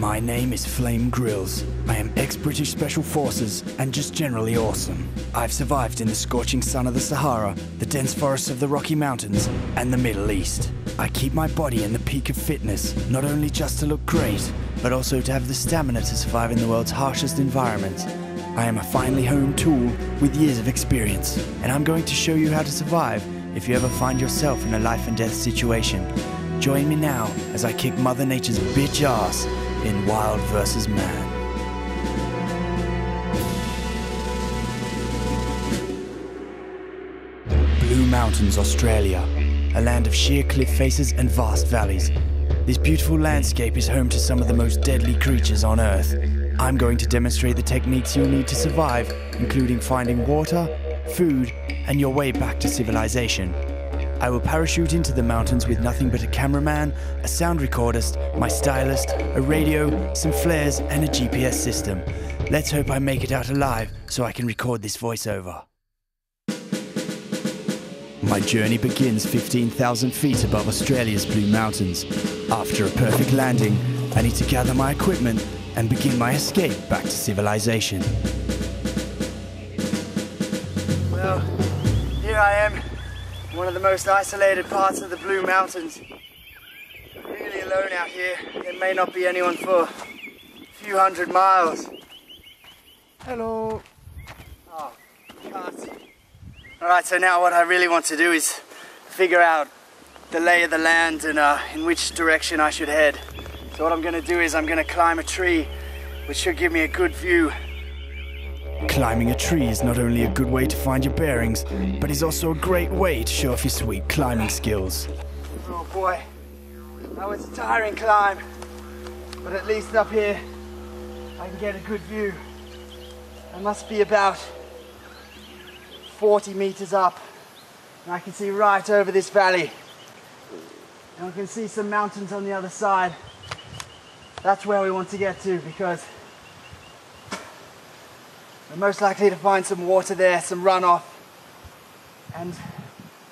My name is Flame Grylls. I am ex-British Special Forces and just generally awesome. I've survived in the scorching sun of the Sahara, the dense forests of the Rocky Mountains, and the Middle East. I keep my body in the peak of fitness, not only just to look great, but also to have the stamina to survive in the world's harshest environments. I am a finely honed tool with years of experience, and I'm going to show you how to survive if you ever find yourself in a life and death situation. Join me now as I kick Mother Nature's bitch ass in Wild vs. Man. Blue Mountains, Australia. A land of sheer cliff faces and vast valleys. This beautiful landscape is home to some of the most deadly creatures on Earth. I'm going to demonstrate the techniques you'll need to survive, including finding water, food, and your way back to civilization. I will parachute into the mountains with nothing but a cameraman, a sound recordist, my stylist, a radio, some flares, and a GPS system. Let's hope I make it out alive so I can record this voiceover. My journey begins 15,000 feet above Australia's Blue Mountains. After a perfect landing, I need to gather my equipment and begin my escape back to civilization. Well, here I am. One of the most isolated parts of the Blue Mountains. Really alone out here. There may not be anyone for a few hundred miles. Hello. Oh, can't. Alright, so now what I really want to do is figure out the lay of the land and in which direction I should head. So what I'm going to do is I'm going to climb a tree, which should give me a good view. Climbing a tree is not only a good way to find your bearings, but is also a great way to show off your sweet climbing skills. Oh boy, that was a tiring climb, but at least up here I can get a good view. I must be about 40 meters up, and I can see right over this valley. And I can see some mountains on the other side. That's where we want to get to, because we're most likely to find some water there, some runoff, and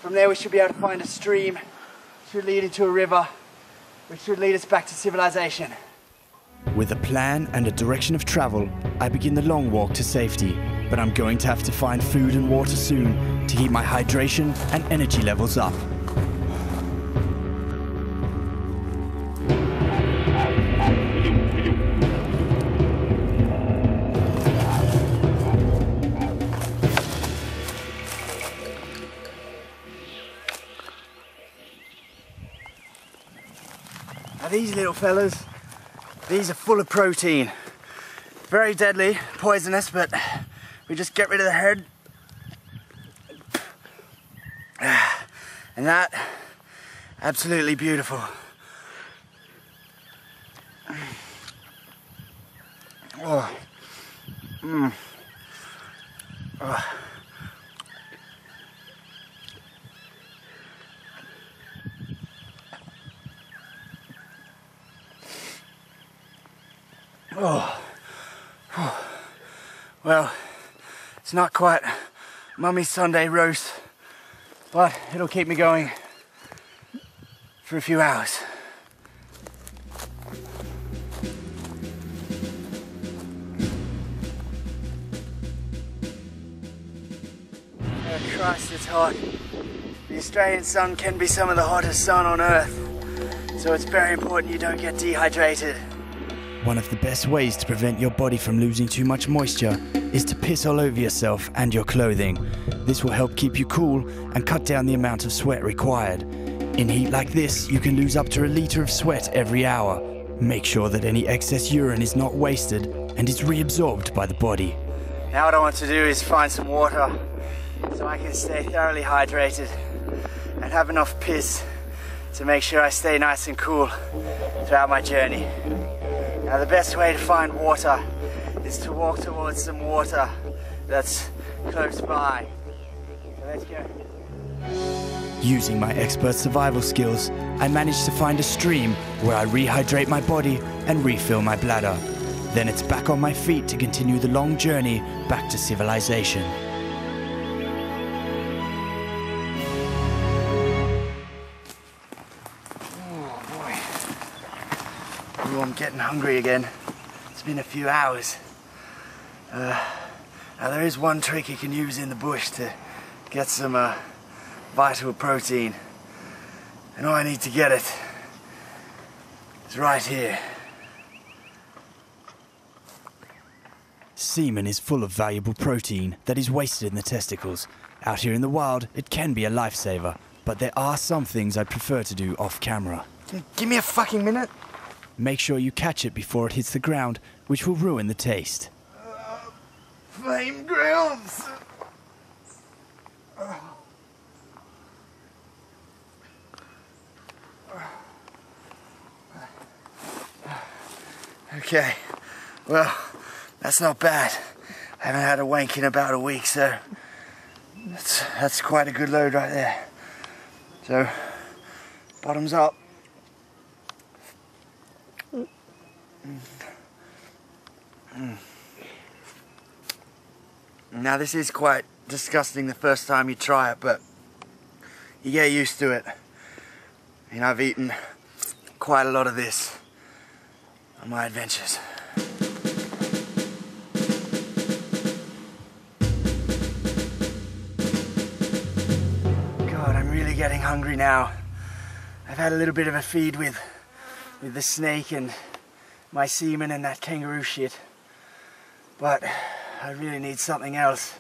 from there we should be able to find a stream, which should lead into a river, which should lead us back to civilization. With a plan and a direction of travel, I begin the long walk to safety, but I'm going to have to find food and water soon to keep my hydration and energy levels up. These little fellas, these are full of protein. Very deadly, poisonous, but we just get rid of the head. And that, absolutely beautiful. Oh. Oh. Oh. Well, it's not quite Mummy's Sunday roast, but it'll keep me going for a few hours. Oh Christ, it's hot. The Australian sun can be some of the hottest sun on Earth, so it's very important you don't get dehydrated. One of the best ways to prevent your body from losing too much moisture is to piss all over yourself and your clothing. This will help keep you cool and cut down the amount of sweat required. In heat like this, you can lose up to 1 liter of sweat every hour. Make sure that any excess urine is not wasted and is reabsorbed by the body. Now what I want to do is find some water so I can stay thoroughly hydrated and have enough piss to make sure I stay nice and cool throughout my journey. Now the best way to find water is to walk towards some water that's close by. So let's go. Using my expert survival skills, I managed to find a stream where I rehydrate my body and refill my bladder. Then it's back on my feet to continue the long journey back to civilization. Oh, I'm getting hungry again. It's been a few hours. Now there is one trick you can use in the bush to get some vital protein. And all I need to get it is right here. Semen is full of valuable protein that is wasted in the testicles. Out here in the wild, it can be a lifesaver, but there are some things I'd prefer to do off camera. Give me a fucking minute. Make sure you catch it before it hits the ground, which will ruin the taste. Flame Grylls. Okay, well, that's not bad. I haven't had a wank in about a week, so that's quite a good load right there. So, bottoms up. Now this is quite disgusting the first time you try it, but you get used to it. You know, I've eaten quite a lot of this on my adventures. God, I'm really getting hungry now. I've had a little bit of a feed with the snake and my semen and that kangaroo shit, but I really need something else.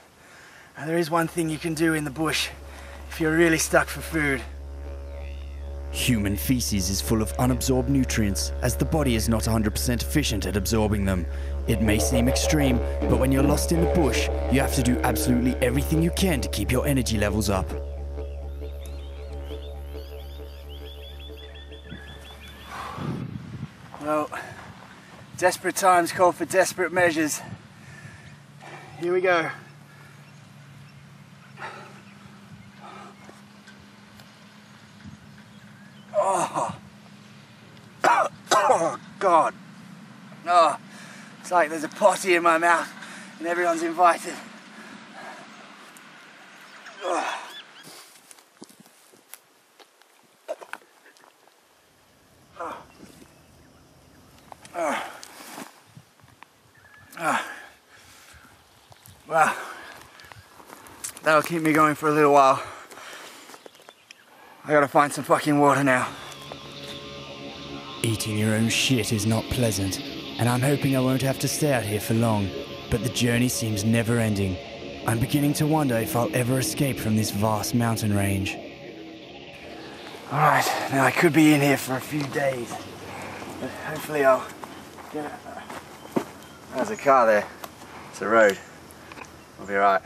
And there is one thing you can do in the bush if you're really stuck for food. Human feces is full of unabsorbed nutrients, as the body is not 100% efficient at absorbing them. It may seem extreme, but when you're lost in the bush, you have to do absolutely everything you can to keep your energy levels up. Well, desperate times call for desperate measures. Here we go. Oh, oh God. Oh, it's like there's a potty in my mouth and everyone's invited. Oh. Oh. Oh. Oh. Well, that'll keep me going for a little while. I gotta find some fucking water now. Eating your own shit is not pleasant, and I'm hoping I won't have to stay out here for long, but the journey seems never ending. I'm beginning to wonder if I'll ever escape from this vast mountain range. Alright, now I could be in here for a few days, but hopefully I'll get it. There's a car there. It's a road. I'll be alright.